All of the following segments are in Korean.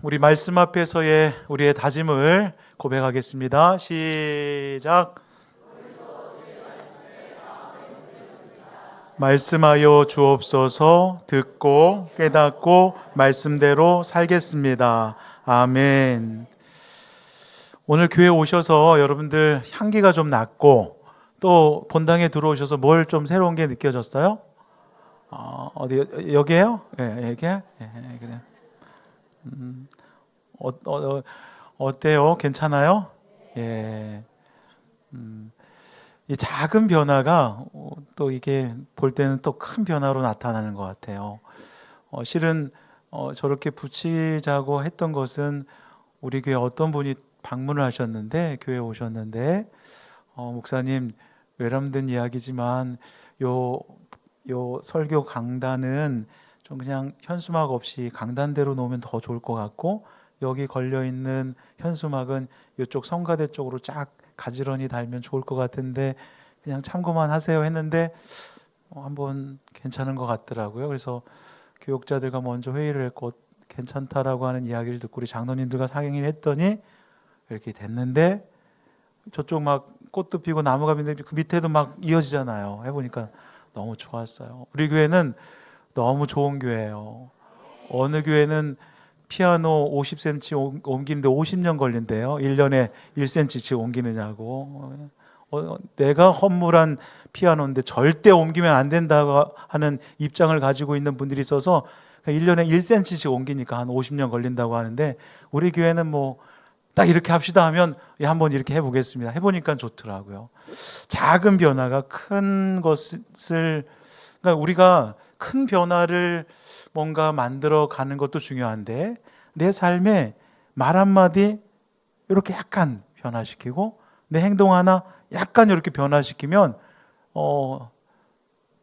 우리 말씀 앞에서의 우리의 다짐을 고백하겠습니다. 시작. 말씀하여 주옵소서. 듣고 깨닫고 말씀대로 살겠습니다. 아멘. 오늘 교회 오셔서 여러분들 향기가 좀 났고 또 본당에 들어오셔서 뭘 좀 새로운 게 느껴졌어요? 어디 여기에요? 예, 여기에? 예, 그래. 어때요? 괜찮아요? 예. 이 작은 변화가 또 이게 볼 때는 또 큰 변화로 나타나는 것 같아요. 실은 저렇게 붙이자고 했던 것은 우리 교회 어떤 분이 방문을 하셨는데 교회에 오셨는데 목사님 외람된 이야기지만 요 설교 강단은 좀 그냥 현수막 없이 강단대로 놓으면 더 좋을 것 같고 여기 걸려있는 현수막은 이쪽 성가대 쪽으로 쫙 가지런히 달면 좋을 것 같은데 그냥 참고만 하세요 했는데 한번 괜찮은 것 같더라고요. 그래서 교육자들과 먼저 회의를 했고 괜찮다라고 하는 이야기를 듣고 우리 장로님들과 상의를 했더니 이렇게 됐는데 저쪽 막 꽃도 피고 나무가 있는데 그 밑에도 막 이어지잖아요. 해보니까 너무 좋았어요. 우리 교회는 너무 좋은 교회예요. 어느 교회는 피아노 50cm 옮기는데 50년 걸린대요. 1년에 1cm씩 옮기느냐고. 내가 허물한 피아노인데 절대 옮기면 안 된다고 하는 입장을 가지고 있는 분들이 있어서 1년에 1cm씩 옮기니까 한 50년 걸린다고 하는데 우리 교회는 뭐 딱 이렇게 합시다 하면 한번 이렇게 해보겠습니다. 해보니까 좋더라고요. 작은 변화가 큰 것을 그러니까 우리가 큰 변화를 뭔가 만들어 가는 것도 중요한데 내 삶에 말 한마디 이렇게 약간 변화시키고 내 행동 하나 약간 이렇게 변화시키면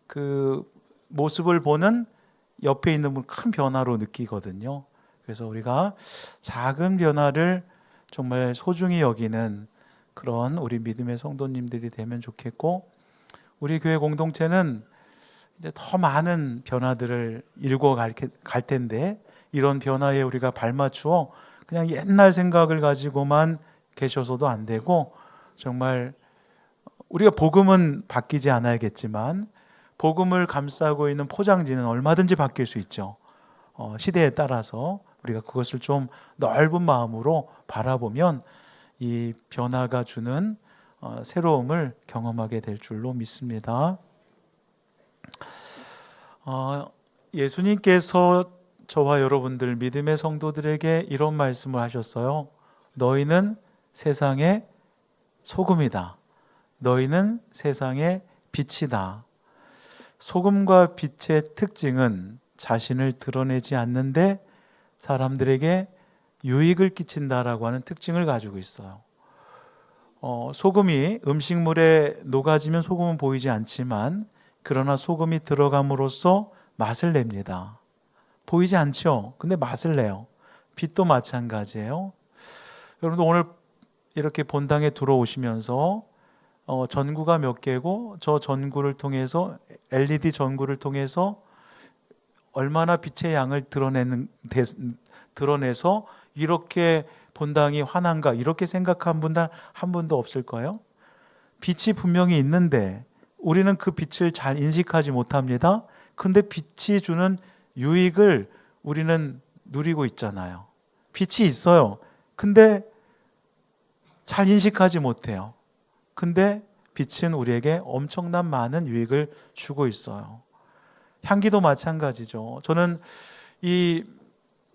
그 모습을 보는 옆에 있는 분 큰 변화로 느끼거든요. 그래서 우리가 작은 변화를 정말 소중히 여기는 그런 우리 믿음의 성도님들이 되면 좋겠고 우리 교회 공동체는 이제 더 많은 변화들을 일궈 갈 텐데 이런 변화에 우리가 발맞추어 그냥 옛날 생각을 가지고만 계셔서도 안 되고 정말 우리가 복음은 바뀌지 않아야겠지만 복음을 감싸고 있는 포장지는 얼마든지 바뀔 수 있죠. 시대에 따라서 우리가 그것을 좀 넓은 마음으로 바라보면 이 변화가 주는 새로움을 경험하게 될 줄로 믿습니다. 예수님께서 저와 여러분들 믿음의 성도들에게 이런 말씀을 하셨어요. 너희는 세상의 소금이다. 너희는 세상의 빛이다. 소금과 빛의 특징은 자신을 드러내지 않는데 사람들에게 유익을 끼친다라고 하는 특징을 가지고 있어요. 소금이 음식물에 녹아지면 소금은 보이지 않지만 그러나 소금이 들어감으로써 맛을 냅니다. 보이지 않죠? 근데 맛을 내요. 빛도 마찬가지예요. 여러분도 오늘 이렇게 본당에 들어오시면서 전구가 몇 개고 저 전구를 통해서 LED 전구를 통해서 얼마나 빛의 양을 드러내서 이렇게 본당이 환한가 이렇게 생각한 분 한 분도 없을 거예요. 빛이 분명히 있는데 우리는 그 빛을 잘 인식하지 못합니다. 그런데 빛이 주는 유익을 우리는 누리고 있잖아요. 빛이 있어요. 근데 잘 인식하지 못해요. 근데 빛은 우리에게 엄청난 많은 유익을 주고 있어요. 향기도 마찬가지죠. 저는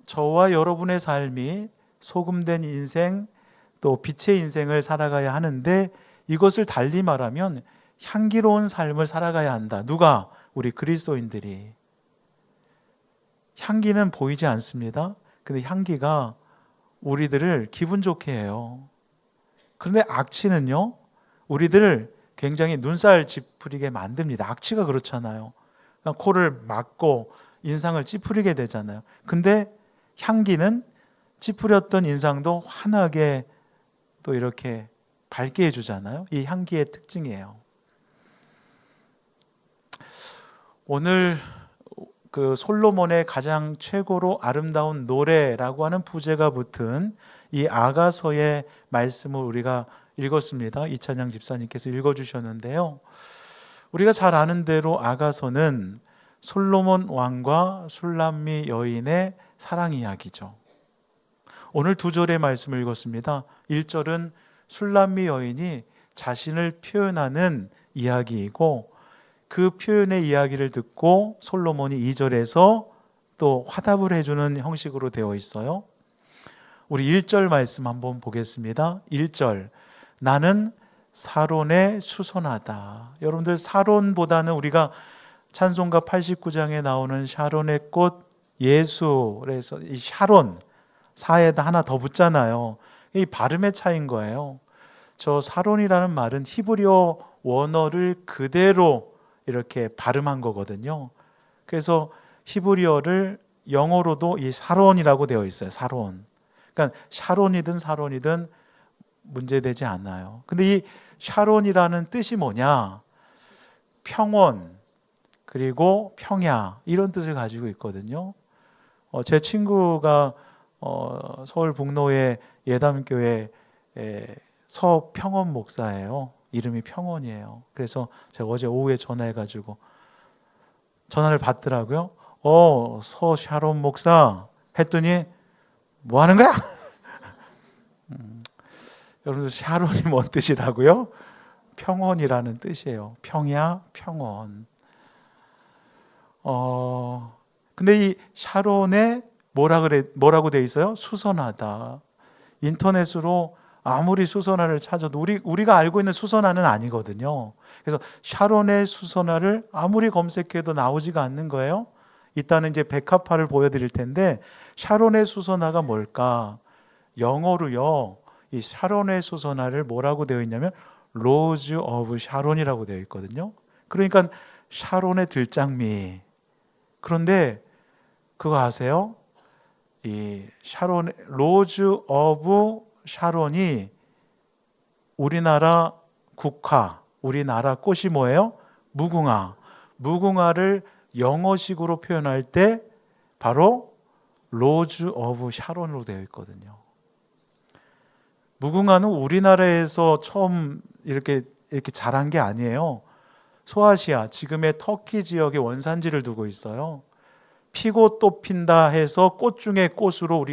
저와 여러분의 삶이 소금된 인생 또 빛의 인생을 살아가야 하는데 이것을 달리 말하면 향기로운 삶을 살아가야 한다. 누가? 우리 그리스도인들이. 향기는 보이지 않습니다. 근데 향기가 우리들을 기분 좋게 해요. 그런데 악취는요, 우리들을 굉장히 눈살 찌푸리게 만듭니다. 악취가 그렇잖아요. 코를 막고 인상을 찌푸리게 되잖아요. 근데 향기는 찌푸렸던 인상도 환하게 또 이렇게 밝게 해주잖아요. 이 향기의 특징이에요. 오늘 그 솔로몬의 가장 최고로 아름다운 노래라고 하는 부제가 붙은 이 아가서의 말씀을 우리가 읽었습니다. 이찬양 집사님께서 읽어주셨는데요. 우리가 잘 아는 대로 아가서는 솔로몬 왕과 술람미 여인의 사랑 이야기죠. 오늘 두 절의 말씀을 읽었습니다. 1절은 술람미 여인이 자신을 표현하는 이야기이고, 그 표현의 이야기를 듣고 솔로몬이 2절에서 또 화답을 해주는 형식으로 되어 있어요. 우리 1절 말씀 한번 보겠습니다. 1절, 나는 사론에 수선하다. 여러분들, 사론보다는 우리가 찬송가 89장에 나오는 샤론의 꽃 예수, 그래서 이 샤론, 사에다 하나 더 붙잖아요. 이 발음의 차이인 거예요. 저 사론이라는 말은 히브리어 원어를 그대로 이렇게 발음한 거거든요. 그래서 히브리어를 영어로도 이 사론이라고 되어 있어요. 사론. 그러니까 샤론이든 사론이든 문제되지 않아요. 근데 이 샤론이라는 뜻이 뭐냐? 평원, 그리고 평야, 이런 뜻을 가지고 있거든요. 제 친구가 서울 북로의 예담교회 서평원 목사예요. 이름이 평원이에요. 그래서 제가 어제 오후에 전화해가지고 전화를 받더라고요. 서샤론 목사 했더니 뭐 하는 거야? 여러분들, 샤론이 뭔 뜻이라고요? 평원이라는 뜻이에요. 평야, 평원. 근데 이 샤론에 뭐라고 돼 있어요? 수선하다. 인터넷으로 아무리 수선화를 찾아도 우리가 알고 있는 수선화는 아니거든요. 그래서 샤론의 수선화를 아무리 검색해도 나오지가 않는 거예요. 이따는 이제 백합화를 보여드릴 텐데, 샤론의 수선화가 뭘까? 영어로요, 이 샤론의 수선화를 뭐라고 되어 있냐면 로즈 오브 샤론이라고 되어 있거든요. 그러니까 샤론의 들장미. 그런데 그거 아세요? 이 샤론, 로즈 오브 샤론이 우리나라 국화, 우리나라 꽃이 뭐예요? 무궁화. 무궁화를 영어식으로 표현할 때 바로 로즈 오브 샤론으로 되어 있거든요. 무궁화는 우리나라에서 처음 이렇게 자란 게 아니에요. 소아시아, 지금의 터키 지역의 원산지를 두고 있어요. 피고 또 핀다 해서 꽃 중에 꽃으로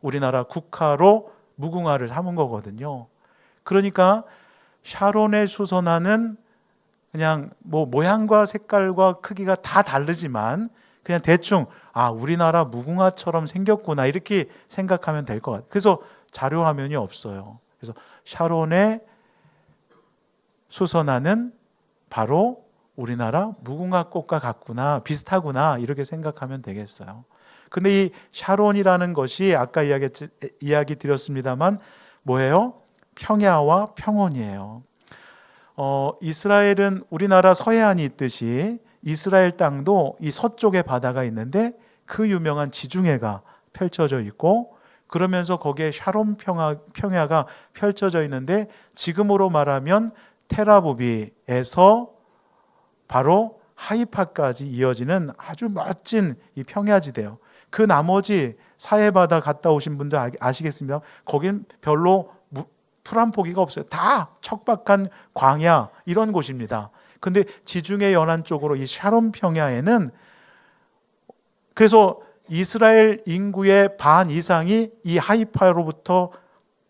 우리나라 국화로 무궁화를 삼은 거거든요. 그러니까 샤론의 수선화는 그냥 뭐 모양과 색깔과 크기가 다 다르지만 그냥 대충 우리나라 무궁화처럼 생겼구나, 이렇게 생각하면 될 것 같아요. 그래서 자료 화면이 없어요. 그래서 샤론의 수선화는 바로 우리나라 무궁화 꽃과 같구나, 비슷하구나, 이렇게 생각하면 되겠어요. 근데 이 샤론이라는 것이 아까 이야기 드렸습니다만 뭐예요? 평야와 평원이에요. 이스라엘은 우리나라 서해안이 있듯이 이스라엘 땅도 이 서쪽에 바다가 있는데 그 유명한 지중해가 펼쳐져 있고, 그러면서 거기에 샤론 평야가 펼쳐져 있는데, 지금으로 말하면 테라보비에서 바로 하이파까지 이어지는 아주 멋진 이 평야지대요. 그 나머지 사해바다 갔다 오신 분들 아시겠습니다. 거긴 별로 풀한 포기가 없어요. 다 척박한 광야, 이런 곳입니다. 근데 지중해 연안 쪽으로 이 샤론 평야에는, 그래서 이스라엘 인구의 반 이상이 이 하이파로부터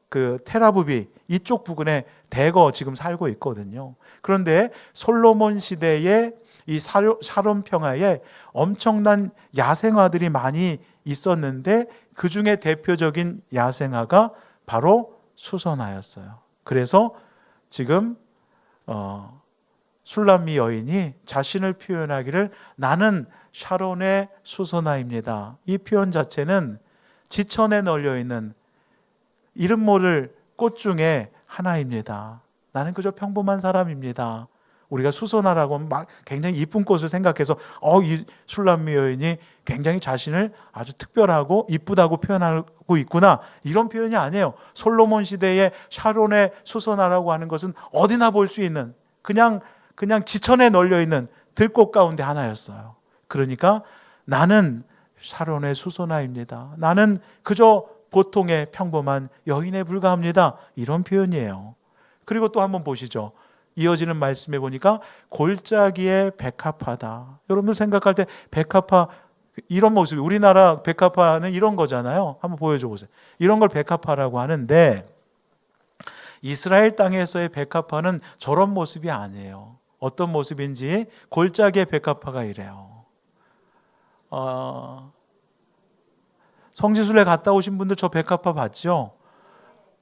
그 테라부비 이쪽 부근에 대거 지금 살고 있거든요. 그런데 솔로몬 시대에 이 샤론 평야에 엄청난 야생화들이 많이 있었는데, 그 중에 대표적인 야생화가 바로 수선화였어요. 그래서 지금 술람미 여인이 자신을 표현하기를 나는 샤론의 수선화입니다. 이 표현 자체는 지천에 널려있는 이름 모를 꽃 중에 하나입니다. 나는 그저 평범한 사람입니다. 우리가 수선화라고 하면 막 굉장히 이쁜 꽃을 생각해서 이 술람미 여인이 굉장히 자신을 아주 특별하고 이쁘다고 표현하고 있구나, 이런 표현이 아니에요. 솔로몬 시대의 샤론의 수선화라고 하는 것은 어디나 볼 수 있는 그냥 지천에 널려 있는 들꽃 가운데 하나였어요. 그러니까 나는 샤론의 수소나입니다. 나는 그저 보통의 평범한 여인에 불과합니다. 이런 표현이에요. 그리고 또 한번 보시죠. 이어지는 말씀에 보니까 골짜기에 백합화다. 여러분들 생각할 때 백합화 이런 모습이 우리나라 백합화는 이런 거잖아요. 한번 보여줘 보세요. 이런 걸 백합화라고 하는데 이스라엘 땅에서의 백합화는 저런 모습이 아니에요. 어떤 모습인지 골짜기의 백합화가 이래요. 성지순례 갔다 오신 분들 저 백합화 봤죠?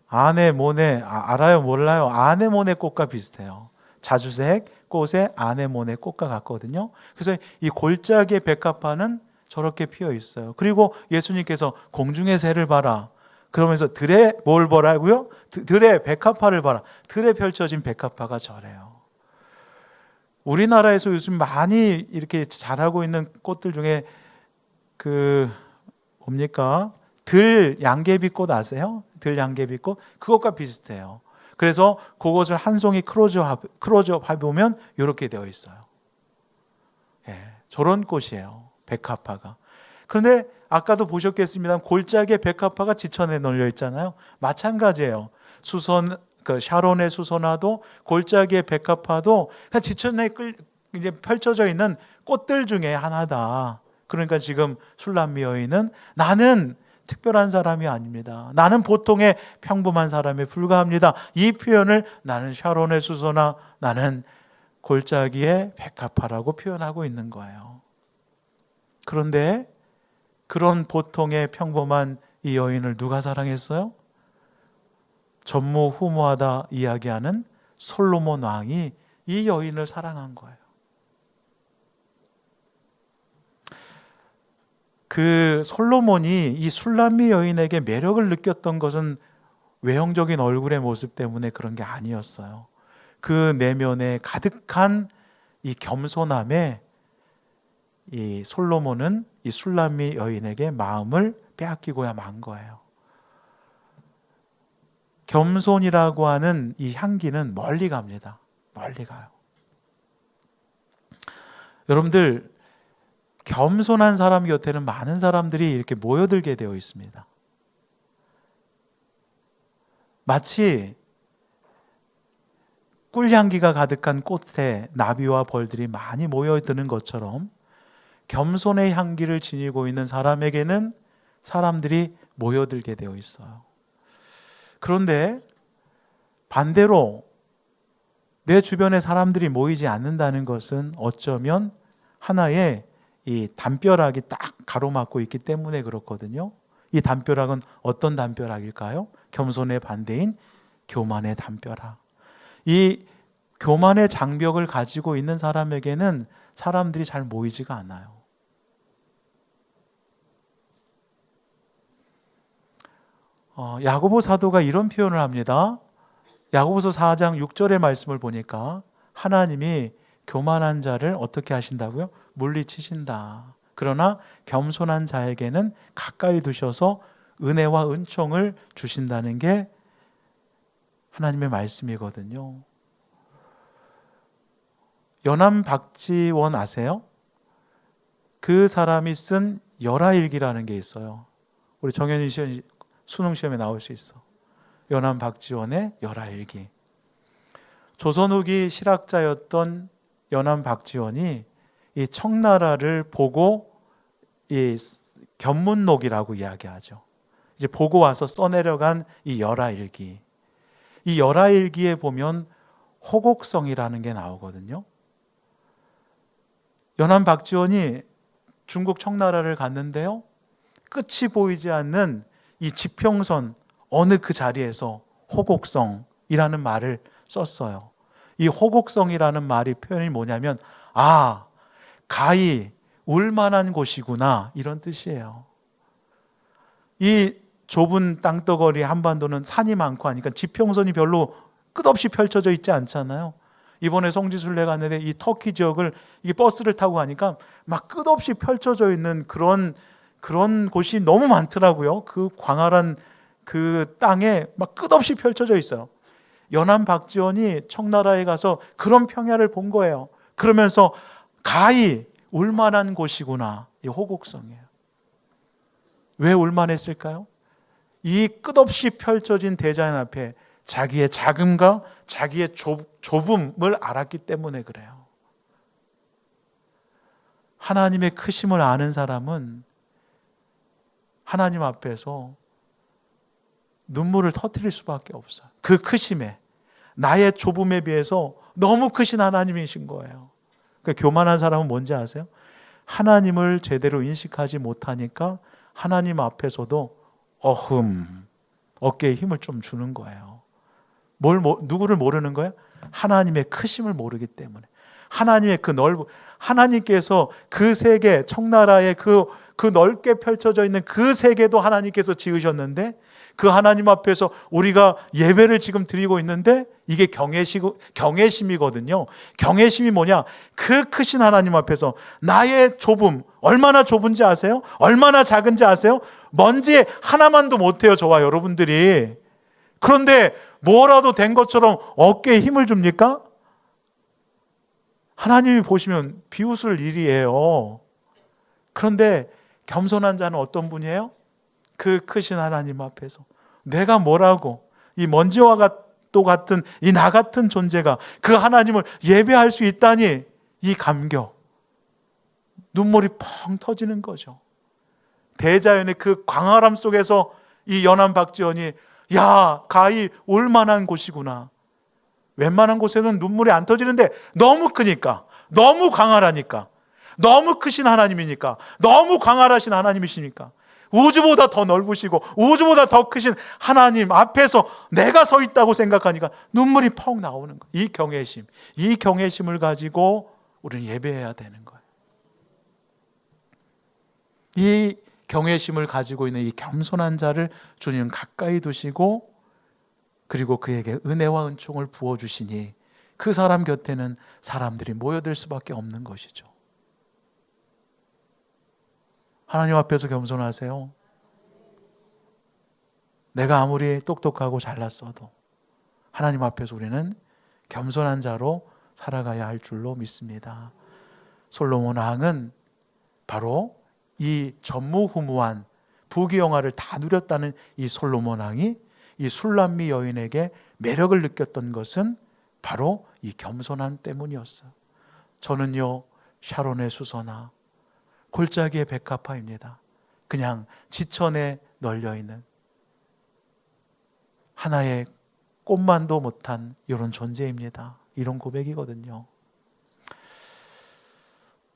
아네모네 알아요? 몰라요? 아네모네 꽃과 비슷해요. 자주색 꽃에 아네모네 꽃과 같거든요. 그래서 이 골짜기의 백합화는 저렇게 피어 있어요. 그리고 예수님께서 공중의 새를 봐라. 그러면서 들에 뭘 보라고요? 들에 백합화를 봐라. 들에 펼쳐진 백합화가 저래요. 우리나라에서 요즘 많이 이렇게 자라고 있는 꽃들 중에 뭡니까? 들 양귀비꽃 아세요? 들 양귀비꽃 그것과 비슷해요. 그래서 그것을 한 송이 클로즈업 해보면 이렇게 되어 있어요. 예, 저런 꽃이에요. 백합화가. 그런데 아까도 보셨겠습니다. 골짜기에 백합화가 지천에 널려 있잖아요. 마찬가지예요. 샤론의 수소나도 골짜기의 백합화도 지천에 이제 펼쳐져 있는 꽃들 중에 하나다. 그러니까 지금 술람미 여인은 나는 특별한 사람이 아닙니다. 나는 보통의 평범한 사람에 불과합니다. 이 표현을 나는 샤론의 수소나 나는 골짜기의 백합화라고 표현하고 있는 거예요. 그런데 그런 보통의 평범한 이 여인을 누가 사랑했어요? 전무후무하다 이야기하는 솔로몬 왕이 이 여인을 사랑한 거예요. 그 솔로몬이 이 술람미 여인에게 매력을 느꼈던 것은 외형적인 얼굴의 모습 때문에 그런 게 아니었어요. 그 내면에 가득한 이 겸손함에 이 솔로몬은 이 술람미 여인에게 마음을 빼앗기고야 만 거예요. 겸손이라고 하는 이 향기는 멀리 갑니다. 멀리 가요. 여러분들 겸손한 사람 곁에는 많은 사람들이 이렇게 모여들게 되어 있습니다. 마치 꿀향기가 가득한 꽃에 나비와 벌들이 많이 모여드는 것처럼 겸손의 향기를 지니고 있는 사람에게는 사람들이 모여들게 되어 있어요. 그런데 반대로 내 주변에 사람들이 모이지 않는다는 것은 어쩌면 하나의 이 담벼락이 딱 가로막고 있기 때문에 그렇거든요. 이 담벼락은 어떤 담벼락일까요? 겸손의 반대인 교만의 담벼락. 이 교만의 장벽을 가지고 있는 사람에게는 사람들이 잘 모이지가 않아요. 야고보 사도가 이런 표현을 합니다. 야고보서 4장 6절의 말씀을 보니까 하나님이 교만한 자를 어떻게 하신다고요? 물리치신다. 그러나 겸손한 자에게는 가까이 두셔서 은혜와 은총을 주신다는 게 하나님의 말씀이거든요. 연암 박지원 아세요? 그 사람이 쓴 열하일기라는 게 있어요. 우리 정현희 씨 수능 시험에 나올 수 있어. 연암 박지원의 열하일기. 조선 후기 실학자였던 연암 박지원이 이 청나라를 보고 이 견문록이라고 이야기하죠. 이제 보고 와서 써내려간 이 열하일기. 이 열하일기에 보면 호곡성이라는 게 나오거든요. 연암 박지원이 중국 청나라를 갔는데요. 끝이 보이지 않는 이 지평선 어느 그 자리에서 호곡성이라는 말을 썼어요. 이 호곡성이라는 말이 표현이 뭐냐면 가히 울만한 곳이구나 이런 뜻이에요. 이 좁은 땅덩어리 한반도는 산이 많고 하니까 지평선이 별로 끝없이 펼쳐져 있지 않잖아요. 이번에 성지순례 갔는데 이 터키 지역을 이 버스를 타고 가니까 막 끝없이 펼쳐져 있는 그런 곳이 너무 많더라고요. 그 광활한 그 땅에 막 끝없이 펼쳐져 있어요. 연암 박지원이 청나라에 가서 그런 평야를 본 거예요. 그러면서 가히 울만한 곳이구나 이 호국성이에요. 왜 올만했을까요? 이 끝없이 펼쳐진 대자연 앞에 자기의 자금과 자기의 좁음을 알았기 때문에 그래요. 하나님의 크심을 아는 사람은 하나님 앞에서 눈물을 터뜨릴 수밖에 없어요. 그 크심에, 나의 좁음에 비해서 너무 크신 하나님이신 거예요. 그러니까 교만한 사람은 뭔지 아세요? 하나님을 제대로 인식하지 못하니까 하나님 앞에서도 어깨에 힘을 좀 주는 거예요. 누구를 모르는 거예요? 하나님의 크심을 모르기 때문에. 하나님의 그 하나님께서 그 세계, 청나라의 그 넓게 펼쳐져 있는 그 세계도 하나님께서 지으셨는데, 그 하나님 앞에서 우리가 예배를 지금 드리고 있는데 이게 경외심이거든요. 경외심이 뭐냐? 그 크신 하나님 앞에서 나의 좁음, 얼마나 좁은지 아세요? 얼마나 작은지 아세요? 먼지 하나만도 못해요, 저와 여러분들이. 그런데 뭐라도 된 것처럼 어깨에 힘을 줍니까? 하나님이 보시면 비웃을 일이에요. 그런데 겸손한 자는 어떤 분이에요? 그 크신 하나님 앞에서 내가 뭐라고, 이 먼지와 같은 이 나 같은 존재가 그 하나님을 예배할 수 있다니, 이 감격, 눈물이 펑 터지는 거죠. 대자연의 그 광활함 속에서 이 연안 박지원이 가히 올만한 곳이구나. 웬만한 곳에는 눈물이 안 터지는데 너무 크니까, 너무 광활하니까, 너무 크신 하나님이니까, 너무 광활하신 하나님이시니까, 우주보다 더 넓으시고 우주보다 더 크신 하나님 앞에서 내가 서 있다고 생각하니까 눈물이 펑 나오는 거예요. 이 경외심을 가지고 우리는 예배해야 되는 거예요. 이 경외심을 가지고 있는 이 겸손한 자를 주님은 가까이 두시고, 그리고 그에게 은혜와 은총을 부어주시니 그 사람 곁에는 사람들이 모여들 수밖에 없는 것이죠. 하나님 앞에서 겸손하세요. 내가 아무리 똑똑하고 잘났어도 하나님 앞에서 우리는 겸손한 자로 살아가야 할 줄로 믿습니다. 솔로몬 왕은 바로 이 전무후무한 부귀영화를 다 누렸다는 이 솔로몬 왕이 이 술람미 여인에게 매력을 느꼈던 것은 바로 이 겸손함 때문이었어요. 저는요, 샤론의 수서나 골짜기의 백합화입니다. 그냥 지천에 널려있는 하나의 꽃만도 못한 이런 존재입니다. 이런 고백이거든요.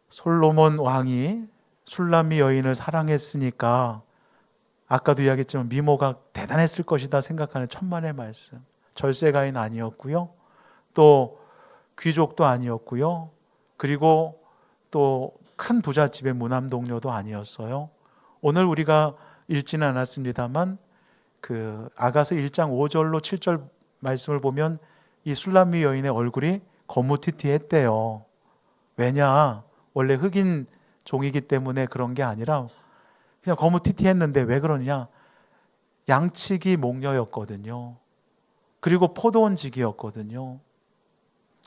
솔로몬 왕이 술람미 여인을 사랑했으니까 아까도 이야기했지만 미모가 대단했을 것이다 생각하는 천만의 말씀. 절세가인 아니었고요, 또 귀족도 아니었고요, 그리고 또 큰 부잣집의 무남동료도 아니었어요. 오늘 우리가 읽지는 않았습니다만 그 아가서 1장 5절로 7절 말씀을 보면 이 술람미 여인의 얼굴이 거무튀튀했대요. 왜냐? 원래 흑인 종이기 때문에 그런 게 아니라 그냥 거무튀튀했는데, 왜 그러냐? 양치기 목녀였거든요. 그리고 포도원지기였거든요.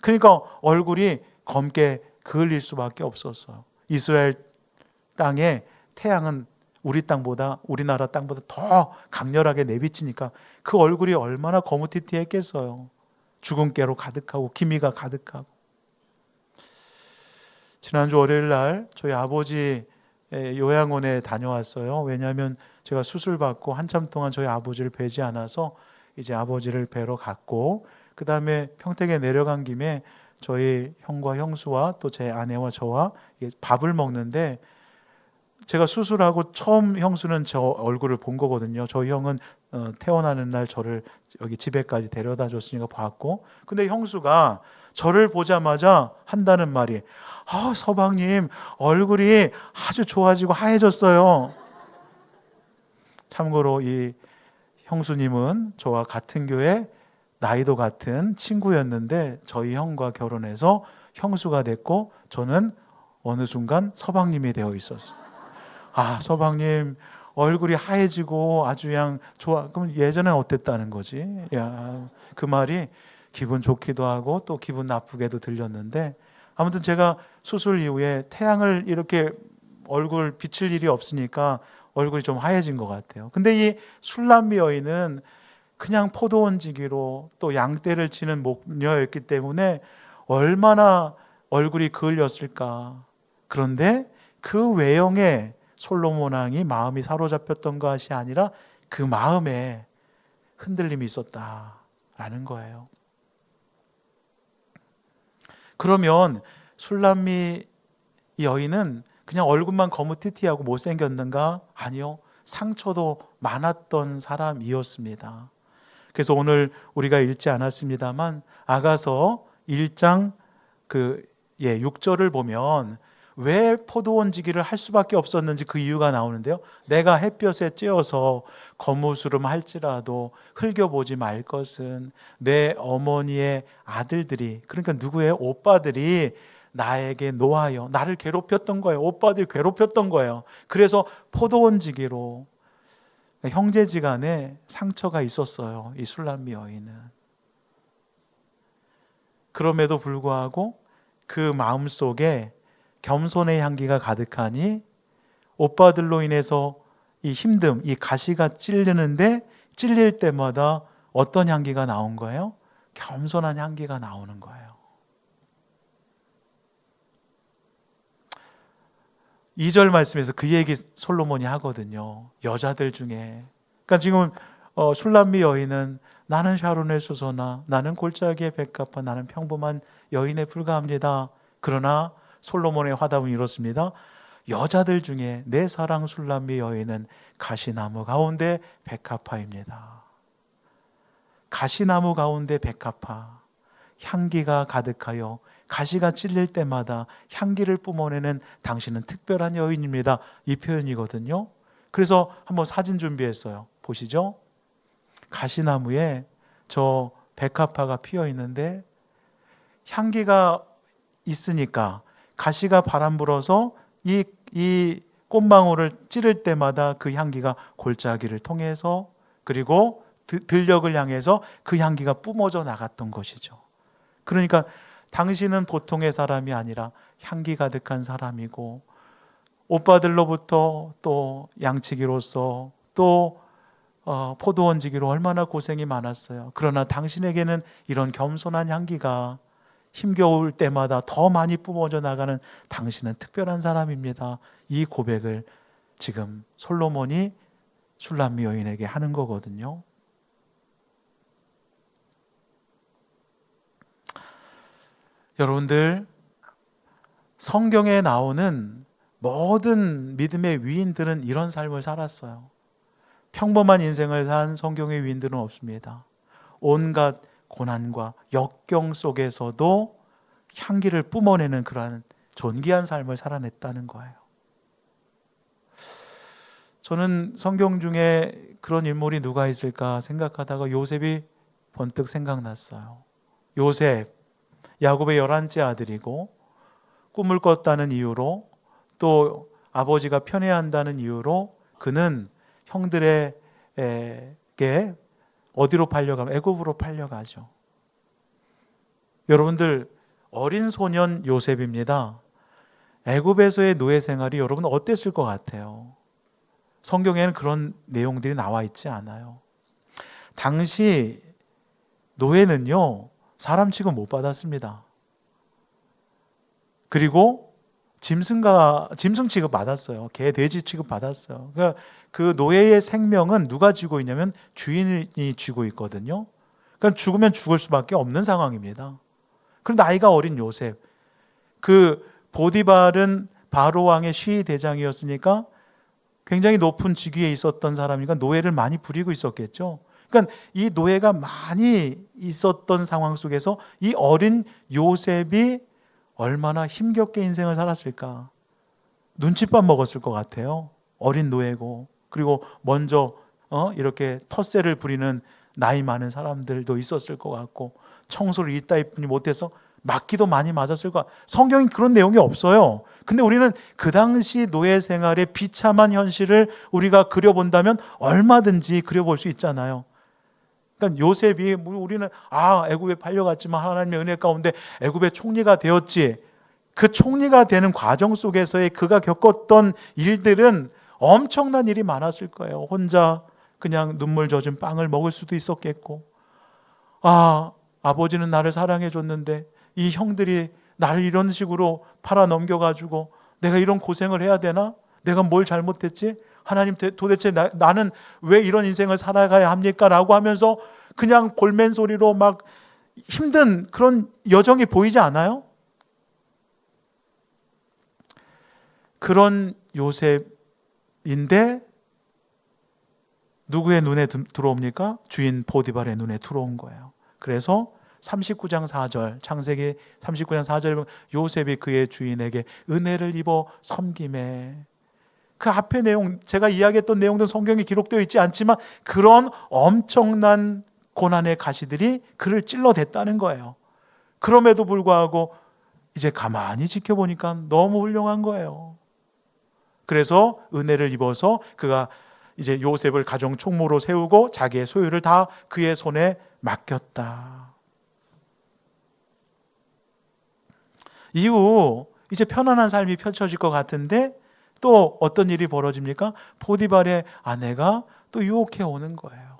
그러니까 얼굴이 검게 그을릴 수밖에 없었어요. 이스라엘 땅에 태양은 우리나라 땅보다 더 강렬하게 내비치니까 그 얼굴이 얼마나 거무튀튀했겠어요. 주근깨로 가득하고 기미가 가득하고. 지난주 월요일 날 저희 아버지 요양원에 다녀왔어요. 왜냐하면 제가 수술받고 한참 동안 저희 아버지를 뵈지 않아서 이제 아버지를 뵈러 갔고, 그 다음에 평택에 내려간 김에 저희 형과 형수와 또 제 아내와 저와 밥을 먹는데, 제가 수술하고 처음 형수는 저 얼굴을 본 거거든요. 저희 형은 퇴원하는 날 저를 여기 집에까지 데려다 줬으니까 봤고, 근데 형수가 저를 보자마자 한다는 말이, 서방님 얼굴이 아주 좋아지고 하얘졌어요. 참고로 이 형수님은 저와 같은 교회, 나이도 같은 친구였는데 저희 형과 결혼해서 형수가 됐고, 저는 어느 순간 서방님이 되어 있었어요. 서방님 얼굴이 하얘지고 아주 그냥 좋아. 그럼 예전엔 어땠다는 거지? 그 말이 기분 좋기도 하고 또 기분 나쁘게도 들렸는데, 아무튼 제가 수술 이후에 태양을 이렇게 얼굴 비칠 일이 없으니까 얼굴이 좀 하얘진 것 같아요. 근데 이 술람미 여인은 그냥 포도원지기로 또 양떼를 치는 목녀였기 때문에 얼마나 얼굴이 그을렸을까. 그런데 그 외형에 솔로몬 왕이 마음이 사로잡혔던 것이 아니라 그 마음에 흔들림이 있었다라는 거예요. 그러면 술람미 여인은 그냥 얼굴만 거무튀튀하고 못생겼는가? 아니요. 상처도 많았던 사람이었습니다. 그래서 오늘 우리가 읽지 않았습니다만 아가서 1장 6절을 보면 왜 포도원지기를 할 수밖에 없었는지 그 이유가 나오는데요. 내가 햇볕에 쬐어서 거무스름 할지라도 흘겨보지 말 것은 내 어머니의 아들들이, 그러니까 누구예요? 오빠들이 나에게 노하여 나를 괴롭혔던 거예요. 오빠들이 괴롭혔던 거예요. 그래서 포도원지기로, 형제지간에 상처가 있었어요. 이 술람미 여인은. 그럼에도 불구하고 그 마음속에 겸손의 향기가 가득하니 오빠들로 인해서 이 힘듦, 이 가시가 찔리는데 찔릴 때마다 어떤 향기가 나온 거예요? 겸손한 향기가 나오는 거예요. 2절 말씀에서 그 얘기 솔로몬이 하거든요. 여자들 중에. 그러니까 지금 술람미 여인은 나는 샤론의 수소나 나는 골짜기의 백합화 나는 평범한 여인에 불과합니다. 그러나 솔로몬의 화답은 이렇습니다. 여자들 중에 내 사랑 술람미 여인은 가시나무 가운데 백합화입니다. 가시나무 가운데 백합화, 향기가 가득하여 가시가 찔릴 때마다 향기를 뿜어내는 당신은 특별한 여인입니다. 이 표현이거든요. 그래서 한번 사진 준비했어요. 보시죠. 가시나무에 저 백합화가 피어 있는데 향기가 있으니까 가시가 바람 불어서 이 꽃망울을 찌를 때마다 그 향기가 골짜기를 통해서 그리고 들녘을 향해서 그 향기가 뿜어져 나갔던 것이죠. 그러니까 당신은 보통의 사람이 아니라 향기 가득한 사람이고 오빠들로부터 또 양치기로서 또 포도원지기로 얼마나 고생이 많았어요. 그러나 당신에게는 이런 겸손한 향기가 힘겨울 때마다 더 많이 뿜어져 나가는 당신은 특별한 사람입니다. 이 고백을 지금 솔로몬이 술람미 여인에게 하는 거거든요. 여러분들, 성경에 나오는 모든 믿음의 위인들은 이런 삶을 살았어요. 평범한 인생을 산 성경의 위인들은 없습니다. 온갖 고난과 역경 속에서도 향기를 뿜어내는 그러한 존귀한 삶을 살아냈다는 거예요. 저는 성경 중에 그런 인물이 누가 있을까 생각하다가 요셉이 번뜩 생각났어요. 요셉, 야곱의 11째 아들이고 꿈을 꿨다는 이유로 또 아버지가 편애한다는 이유로 그는 형들에게 어디로 팔려가면 애굽으로 팔려가죠. 여러분들, 어린 소년 요셉입니다. 애굽에서의 노예 생활이 여러분 어땠을 것 같아요? 성경에는 그런 내용들이 나와 있지 않아요. 당시 노예는요, 사람 취급 못 받았습니다. 그리고 짐승 취급 받았어요. 개, 돼지 취급 받았어요. 그러니까 그 노예의 생명은 누가 쥐고 있냐면 주인이 쥐고 있거든요. 그러니까 죽으면 죽을 수밖에 없는 상황입니다. 그런데 나이가 어린 요셉, 그 보디발은 바로 왕의 시위 대장이었으니까 굉장히 높은 직위에 있었던 사람이니까 노예를 많이 부리고 있었겠죠. 그러니까 이 노예가 많이 있었던 상황 속에서 이 어린 요셉이 얼마나 힘겹게 인생을 살았을까. 눈칫밥 먹었을 것 같아요. 어린 노예고, 그리고 먼저 이렇게 텃세를 부리는 나이 많은 사람들도 있었을 것 같고, 청소를 이따위뿐이 못해서 맞기도 많이 맞았을 것 같아요. 성경에 그런 내용이 없어요. 근데 우리는 그 당시 노예 생활의 비참한 현실을 우리가 그려본다면 얼마든지 그려볼 수 있잖아요. 그러니까 요셉이, 우리는 애굽에 팔려갔지만 하나님의 은혜 가운데 애굽의 총리가 되었지. 그 총리가 되는 과정 속에서의 그가 겪었던 일들은 엄청난 일이 많았을 거예요. 혼자 그냥 눈물 젖은 빵을 먹을 수도 있었겠고, 아버지는 나를 사랑해 줬는데 이 형들이 나를 이런 식으로 팔아 넘겨가지고 내가 이런 고생을 해야 되나? 내가 뭘 잘못했지? 하나님, 도대체 나는 왜 이런 인생을 살아가야 합니까? 라고 하면서 그냥 골맨 소리로 막 힘든 그런 여정이 보이지 않아요? 그런 요셉인데 누구의 눈에 들어옵니까? 주인 보디발의 눈에 들어온 거예요. 그래서 39장 4절, 창세기 39장 4절에 보면 요셉이 그의 주인에게 은혜를 입어 섬김에, 그 앞에 내용, 제가 이야기했던 내용들은 성경에 기록되어 있지 않지만 그런 엄청난 고난의 가시들이 그를 찔러댔다는 거예요. 그럼에도 불구하고 이제 가만히 지켜보니까 너무 훌륭한 거예요. 그래서 은혜를 입어서 그가 이제 요셉을 가정 총무로 세우고 자기의 소유를 다 그의 손에 맡겼다. 이후 이제 편안한 삶이 펼쳐질 것 같은데 또 어떤 일이 벌어집니까? 보디발의 아내가 또 유혹해 오는 거예요.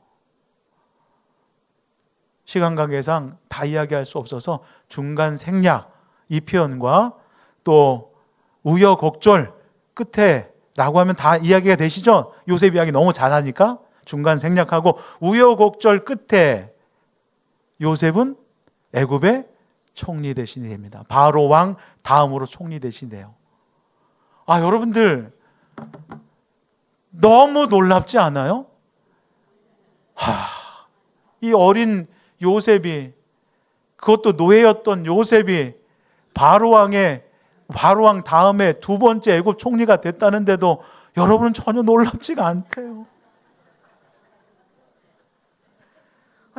시간 관계상 다 이야기할 수 없어서 중간 생략, 이 표현과 또 우여곡절 끝에 라고 하면 다 이야기가 되시죠? 요셉 이야기 너무 잘하니까 중간 생략하고 우여곡절 끝에 요셉은 애굽의 총리 대신이 됩니다. 바로 왕 다음으로 총리 대신이 돼요. 여러분들 너무 놀랍지 않아요? 이 어린 요셉이, 그것도 노예였던 요셉이 바로왕 다음에 두 번째 애굽 총리가 됐다는데도 여러분은 전혀 놀랍지가 않대요.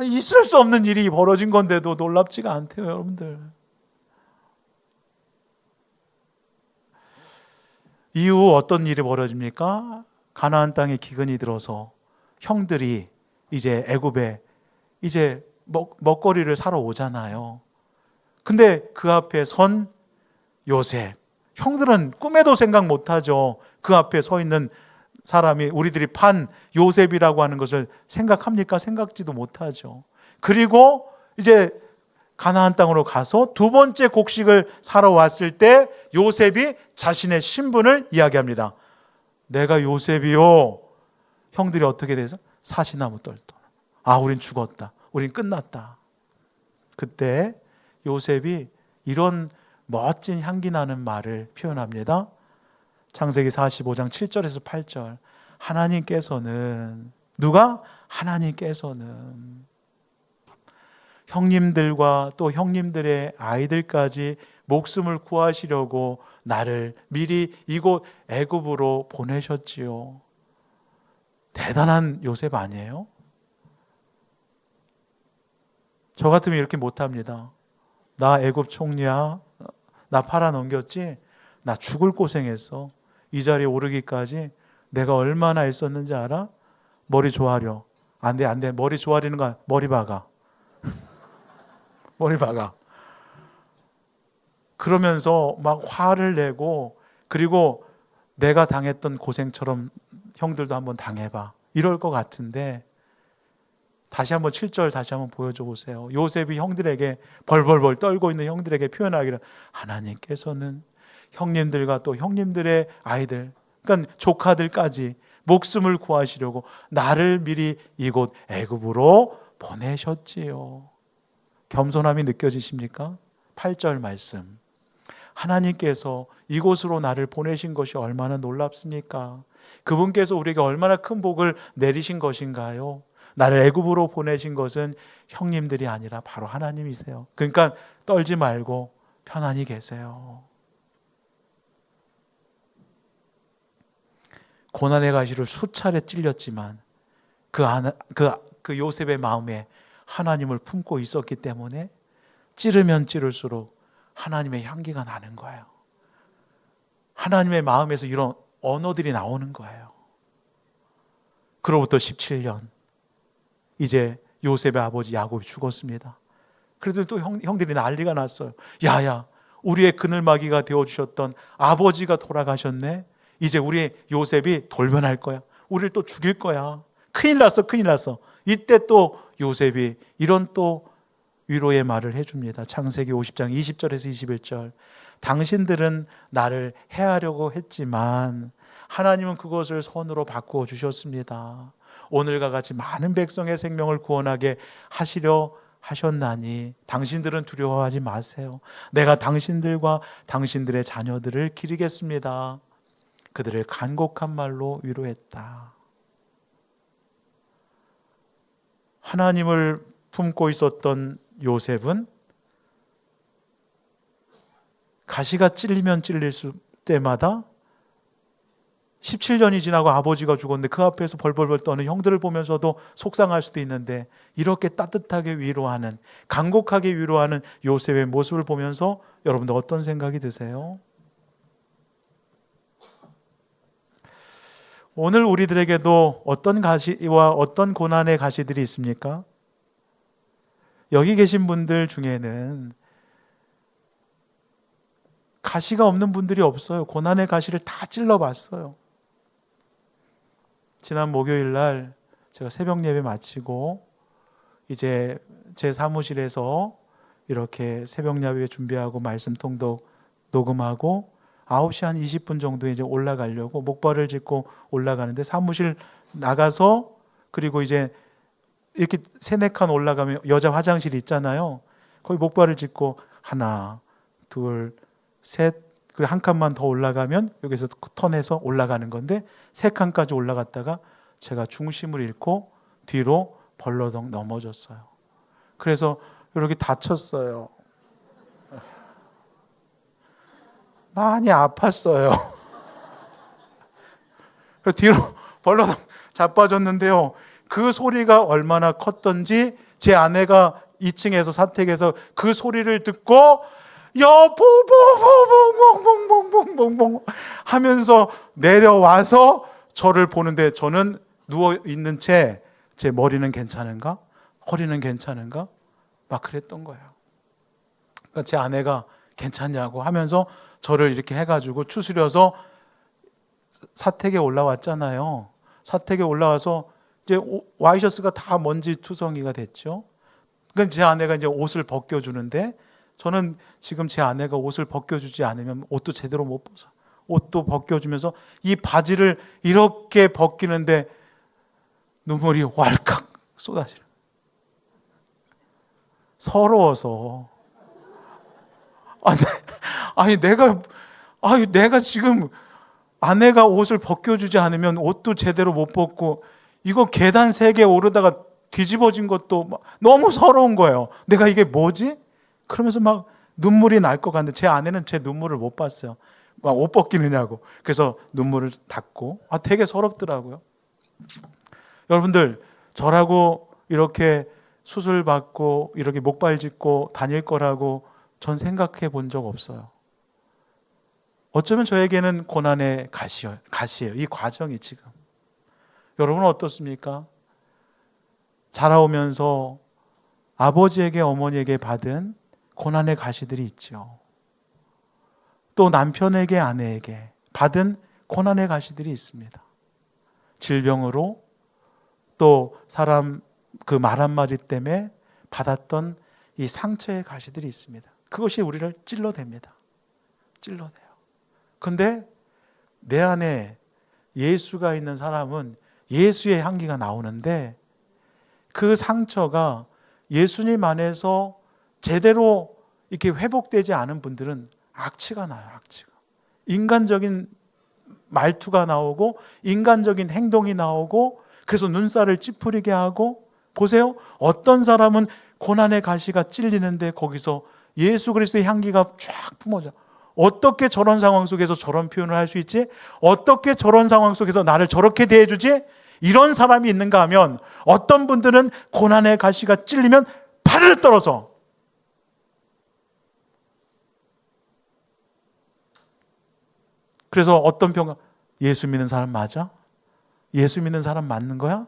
있을 수 없는 일이 벌어진 건데도 놀랍지가 않대요, 여러분들. 이후 어떤 일이 벌어집니까? 가나안 땅에 기근이 들어서 형들이 이제 애굽에 이제 먹거리를 사러 오잖아요. 근데 그 앞에 선 요셉, 형들은 꿈에도 생각 못하죠. 그 앞에 서 있는 사람이 우리들이 판 요셉이라고 하는 것을 생각합니까? 생각지도 못하죠. 그리고 이제 가나안 땅으로 가서 두 번째 곡식을 사러 왔을 때 요셉이 자신의 신분을 이야기합니다. 내가 요셉이요. 형들이 어떻게 돼서? 사시나무 떨떠. 우린 죽었다. 우린 끝났다. 그때 요셉이 이런 멋진 향기 나는 말을 표현합니다. 창세기 45장 7절에서 8절. 하나님께서는, 누가? 하나님께서는 형님들과 또 형님들의 아이들까지 목숨을 구하시려고 나를 미리 이곳 애굽으로 보내셨지요. 대단한 요셉 아니에요? 저 같으면 이렇게 못합니다. 나 애굽 총리야. 나 팔아넘겼지? 나 죽을 고생했어. 이 자리에 오르기까지 내가 얼마나 애썼는지 알아? 머리 조아려. 안 돼. 머리 조아리는 거 머리 박아. 머리 박아. 그러면서 막 화를 내고, 그리고 내가 당했던 고생처럼 형들도 한번 당해봐. 이럴 것 같은데 다시 한번 7절 다시 한번 보여줘 보세요. 요셉이 형들에게 벌벌벌 떨고 있는 형들에게 표현하기를, 하나님께서는 형님들과 또 형님들의 아이들, 그러니까 조카들까지 목숨을 구하시려고 나를 미리 이곳 애굽으로 보내셨지요. 겸손함이 느껴지십니까? 8절 말씀. 하나님께서 이곳으로 나를 보내신 것이 얼마나 놀랍습니까? 그분께서 우리에게 얼마나 큰 복을 내리신 것인가요? 나를 애굽으로 보내신 것은 형님들이 아니라 바로 하나님이세요. 그러니까 떨지 말고 편안히 계세요. 고난의 가시를 수차례 찔렸지만 그 요셉의 마음에 하나님을 품고 있었기 때문에 찌르면 찌를수록 하나님의 향기가 나는 거예요. 하나님의 마음에서 이런 언어들이 나오는 거예요. 그로부터 17년, 이제 요셉의 아버지 야곱이 죽었습니다. 그래도 또 형들이 난리가 났어요. 야야, 우리의 그늘막이가 되어주셨던 아버지가 돌아가셨네. 이제 우리 요셉이 돌변할 거야. 우리를 또 죽일 거야. 큰일 났어, 큰일 났어. 이때 또 요셉이 이런 또 위로의 말을 해줍니다. 창세기 50장 20절에서 21절. 당신들은 나를 해하려고 했지만 하나님은 그것을 선으로 바꾸어 주셨습니다. 오늘과 같이 많은 백성의 생명을 구원하게 하시려 하셨나니 당신들은 두려워하지 마세요. 내가 당신들과 당신들의 자녀들을 기리겠습니다. 그들을 간곡한 말로 위로했다. 하나님을 품고 있었던 요셉은 가시가 찔리면 찔릴 때마다 17년이 지나고 아버지가 죽었는데 그 앞에서 벌벌벌 떠는 형들을 보면서도 속상할 수도 있는데 이렇게 따뜻하게 위로하는, 간곡하게 위로하는 요셉의 모습을 보면서 여러분들 어떤 생각이 드세요? 오늘 우리들에게도 어떤 가시와 어떤 고난의 가시들이 있습니까? 여기 계신 분들 중에는 가시가 없는 분들이 없어요. 고난의 가시를 다 찔러봤어요. 지난 목요일 날 제가 새벽 예배 마치고 이제 제 사무실에서 이렇게 새벽 예배 준비하고 말씀 통독 녹음하고 9시 한 20분 정도에 이제 올라가려고 목발을 짚고 올라가는데 사무실 나가서 그리고 이제 이렇게 3-4칸 올라가면 여자 화장실이 있잖아요. 거기 목발을 짚고 하나, 둘, 셋, 그리고 한 칸만 더 올라가면 여기서 턴해서 올라가는 건데 3칸까지 올라갔다가 제가 중심을 잃고 뒤로 벌러덩 넘어졌어요. 그래서 이렇게 다쳤어요. 많이 아팠어요. 뒤로 벌러덩 자빠졌는데요. 그 소리가 얼마나 컸던지 제 아내가 2층에서 사택에서 그 소리를 듣고 여보보보보봉봉봉봉봉 하면서 내려와서 저를 보는데 저는 누워있는 채 제 머리는 괜찮은가? 허리는 괜찮은가? 막 그랬던 거예요. 그러니까 제 아내가 괜찮냐고 하면서 저를 이렇게 해가지고 추스려서 사택에 올라왔잖아요. 사택에 올라와서 이제 와이셔츠가 다 먼지 투성이가 됐죠. 그러니까 제 아내가 이제 옷을 벗겨주는데 저는 지금 제 아내가 옷을 벗겨주지 않으면 옷도 제대로 못 벗어. 옷도 벗겨주면서 이 바지를 이렇게 벗기는데 눈물이 왈칵 쏟아지는. 서러워서. 내가 지금 아내가 옷을 벗겨주지 않으면 옷도 제대로 못 벗고 이거 계단 3개 오르다가 뒤집어진 것도 너무 서러운 거예요. 내가 이게 뭐지? 그러면서 막 눈물이 날 것 같은데 제 아내는 제 눈물을 못 봤어요. 막 옷 벗기느냐고. 그래서 눈물을 닦고 되게 서럽더라고요. 여러분들 저라고 이렇게 수술 받고 이렇게 목발 짚고 다닐 거라고 전 생각해 본 적 없어요. 어쩌면 저에게는 고난의 가시예요. 이 과정이 지금. 여러분은 어떻습니까? 자라오면서 아버지에게 어머니에게 받은 고난의 가시들이 있죠. 또 남편에게 아내에게 받은 고난의 가시들이 있습니다. 질병으로 또 사람 그 말 한마디 때문에 받았던 이 상처의 가시들이 있습니다. 그것이 우리를 찔러댑니다. 찔러대요. 근데 내 안에 예수가 있는 사람은 예수의 향기가 나오는데 그 상처가 예수님 안에서 제대로 이렇게 회복되지 않은 분들은 악취가 나요. 악취가. 인간적인 말투가 나오고 인간적인 행동이 나오고 그래서 눈살을 찌푸리게 하고 보세요. 어떤 사람은 고난의 가시가 찔리는데 거기서 예수 그리스도의 향기가 쫙 뿜어져. 어떻게 저런 상황 속에서 저런 표현을 할 수 있지? 어떻게 저런 상황 속에서 나를 저렇게 대해주지? 이런 사람이 있는가 하면 어떤 분들은 고난의 가시가 찔리면 발을 떨어서 그래서 어떤 평가 예수 믿는 사람 맞아? 예수 믿는 사람 맞는 거야?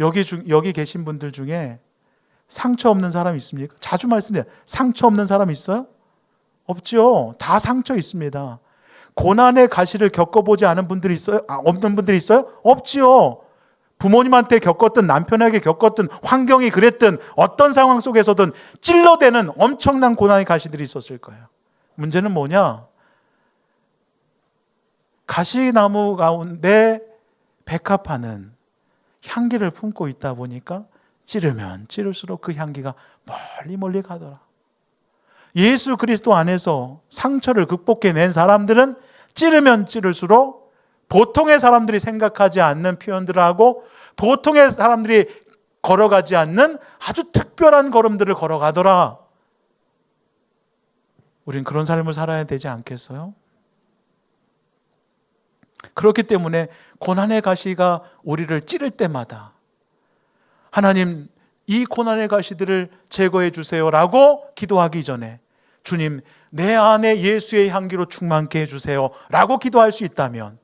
여기 계신 분들 중에 상처 없는 사람 있습니까? 자주 말씀드려요. 상처 없는 사람 있어요? 없죠. 다 상처 있습니다. 고난의 가시를 겪어보지 않은 분들이 있어요? 없는 분들이 있어요? 없지요. 부모님한테 겪었든 남편에게 겪었든 환경이 그랬든 어떤 상황 속에서든 찔러대는 엄청난 고난의 가시들이 있었을 거예요. 문제는 뭐냐? 가시나무 가운데 백합화는 향기를 품고 있다 보니까 찌르면 찌를수록 그 향기가 멀리 멀리 가더라. 예수 그리스도 안에서 상처를 극복해낸 사람들은 찌르면 찌를수록 보통의 사람들이 생각하지 않는 표현들을 하고 보통의 사람들이 걸어가지 않는 아주 특별한 걸음들을 걸어가더라. 우린 그런 삶을 살아야 되지 않겠어요? 그렇기 때문에 고난의 가시가 우리를 찌를 때마다 하나님, 이 고난의 가시들을 제거해 주세요라고 기도하기 전에 주님, 내 안에 예수의 향기로 충만케 해주세요 라고 기도할 수 있다면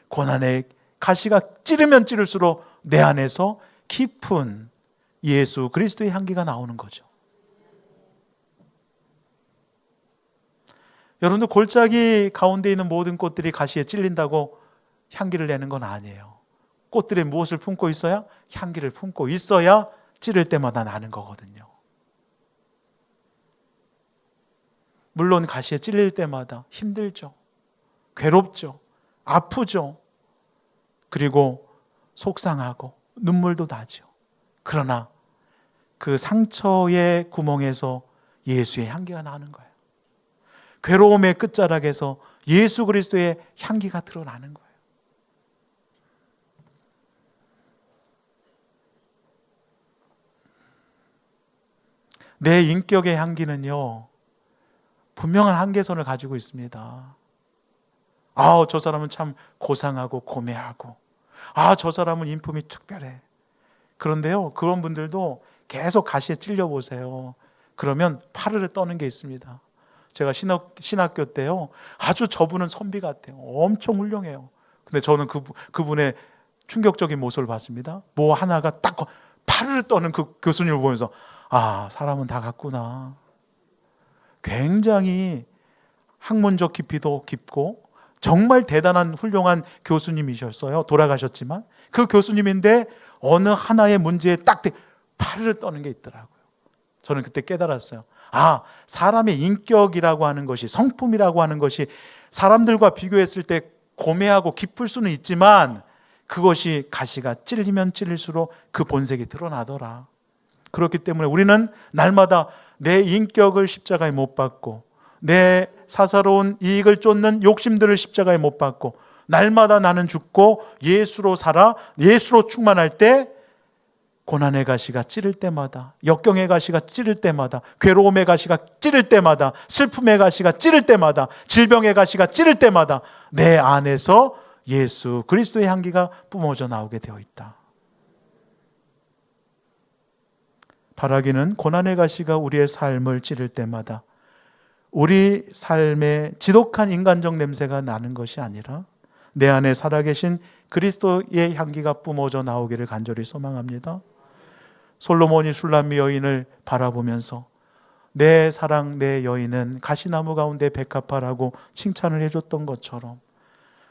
고난의 가시가 찌르면 찌를수록 내 안에서 깊은 예수 그리스도의 향기가 나오는 거죠. 여러분들, 골짜기 가운데 있는 모든 꽃들이 가시에 찔린다고 향기를 내는 건 아니에요. 꽃들이 무엇을 품고 있어야? 향기를 품고 있어야 찌를 때마다 나는 거거든요. 물론 가시에 찔릴 때마다 힘들죠. 괴롭죠. 아프죠. 그리고 속상하고 눈물도 나죠. 그러나 그 상처의 구멍에서 예수의 향기가 나는 거예요. 괴로움의 끝자락에서 예수 그리스도의 향기가 드러나는 거예요. 내 인격의 향기는요, 분명한 한계선을 가지고 있습니다. 저 사람은 참 고상하고 고매하고, 저 사람은 인품이 특별해. 그런데요, 그런 분들도 계속 가시에 찔려 보세요. 그러면 파르르 떠는 게 있습니다. 제가 신학교 때요, 아주 저분은 선비 같아요. 엄청 훌륭해요. 근데 저는 그분의 충격적인 모습을 봤습니다. 뭐 하나가 딱 파르르 떠는 그 교수님을 보면서 사람은 다 같구나. 굉장히 학문적 깊이도 깊고 정말 대단한 훌륭한 교수님이셨어요. 돌아가셨지만 그 교수님인데 어느 하나의 문제에 딱 파르르 떠는 게 있더라고요. 저는 그때 깨달았어요. 사람의 인격이라고 하는 것이, 성품이라고 하는 것이 사람들과 비교했을 때 고매하고 깊을 수는 있지만 그것이 가시가 찔리면 찔릴수록 그 본색이 드러나더라. 그렇기 때문에 우리는 날마다 내 인격을 십자가에 못 박고 내 사사로운 이익을 쫓는 욕심들을 십자가에 못 박고 날마다 나는 죽고 예수로 살아 예수로 충만할 때 고난의 가시가 찌를 때마다, 역경의 가시가 찌를 때마다, 괴로움의 가시가 찌를 때마다, 슬픔의 가시가 찌를 때마다, 질병의 가시가 찌를 때마다 내 안에서 예수 그리스도의 향기가 뿜어져 나오게 되어 있다. 바라기는 고난의 가시가 우리의 삶을 찌를 때마다 우리 삶에 지독한 인간적 냄새가 나는 것이 아니라 내 안에 살아계신 그리스도의 향기가 뿜어져 나오기를 간절히 소망합니다. 솔로몬이 슐람미 여인을 바라보면서 내 사랑 내 여인은 가시나무 가운데 백합화라고 칭찬을 해줬던 것처럼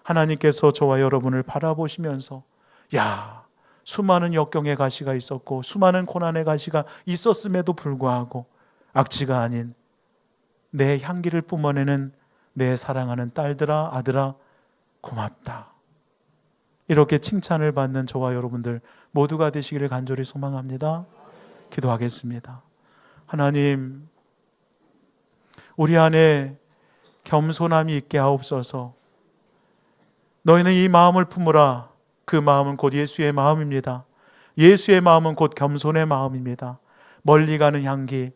하나님께서 저와 여러분을 바라보시면서 수많은 역경의 가시가 있었고 수많은 고난의 가시가 있었음에도 불구하고 악취가 아닌 내 향기를 뿜어내는 내 사랑하는 딸들아 아들아 고맙다. 이렇게 칭찬을 받는 저와 여러분들 모두가 되시기를 간절히 소망합니다. 기도하겠습니다. 하나님, 우리 안에 겸손함이 있게 하옵소서. 너희는 이 마음을 품으라. 그 마음은 곧 예수의 마음입니다. 예수의 마음은 곧 겸손의 마음입니다. 멀리 가는 향기,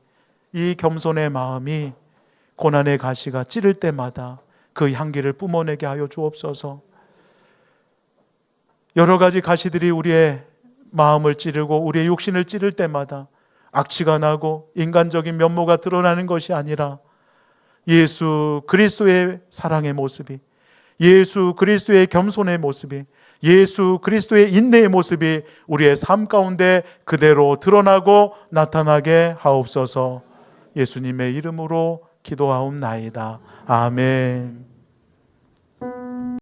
이 겸손의 마음이 고난의 가시가 찌를 때마다 그 향기를 뿜어내게 하여 주옵소서. 여러 가지 가시들이 우리의 마음을 찌르고 우리의 육신을 찌를 때마다 악취가 나고 인간적인 면모가 드러나는 것이 아니라 예수 그리스도의 사랑의 모습이, 예수 그리스도의 겸손의 모습이, 예수 그리스도의 인내의 모습이 우리의 삶 가운데 그대로 드러나고 나타나게 하옵소서. 예수님의 이름으로 기도하옵나이다. 아멘.